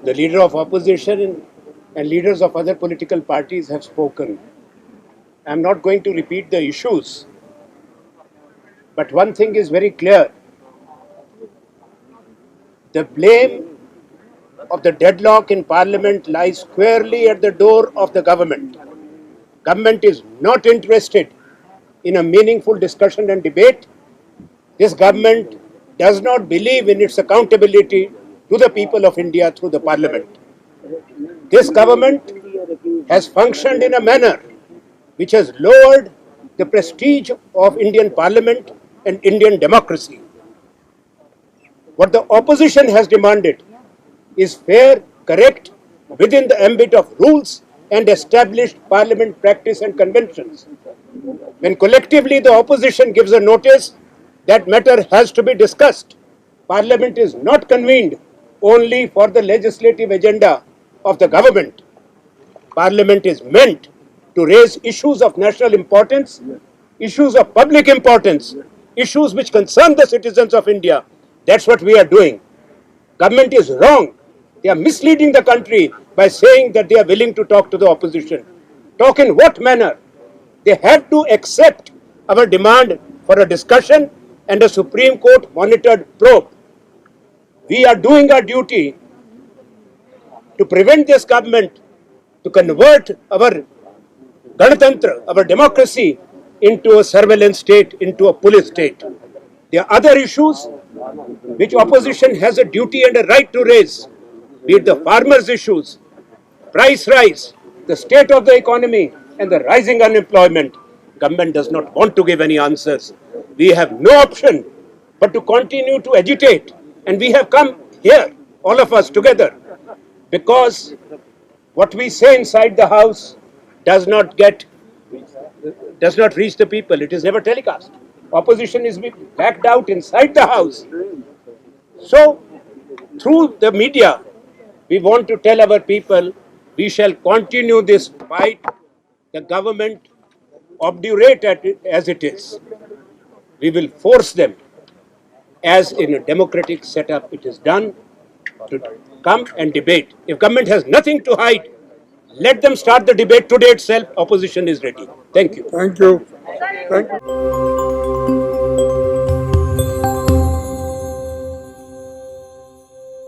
The leader of opposition and leaders of other political parties have spoken. I'm not going to repeat the issues, but one thing is very clear. The blame of the deadlock in Parliament lies squarely at the door of the government. Government is not interested in a meaningful discussion and debate. This government does not believe in its accountability to the people of India through the Parliament. This government has functioned in a manner which has lowered the prestige of Indian Parliament and Indian democracy. What the opposition has demanded is fair, correct, within the ambit of rules and established Parliament practice and conventions. When collectively the opposition gives a notice, that matter has to be discussed. Parliament is not convened only for the legislative agenda of the government. Parliament is meant to raise issues of national importance, issues of public importance, issues which concern the citizens of India. That's what we are doing. Government is wrong. They are misleading the country by saying that they are willing to talk to the opposition. Talk in what manner? They have to accept our demand for a discussion and a Supreme Court monitored probe. We are doing our duty to prevent this government to convert our Ganatantra, our democracy, into a surveillance state, into a police state. There are other issues which opposition has a duty and a right to raise, be it the farmers' issues, price rise, the state of the economy, and the rising unemployment. Government does not want to give any answers. We have no option but to continue to agitate, and we have come here, all of us together, because what we say inside the house does not reach the people. It is never telecast. Opposition is being backed out inside the house. So, through the media, we want to tell our people we shall continue this fight. The government obdurate at it as it is. We will force them, as in a democratic setup it is done, to come and debate. If government has nothing to hide, let them start the debate today itself. Opposition is ready. Thank you. Thank you. Thank you.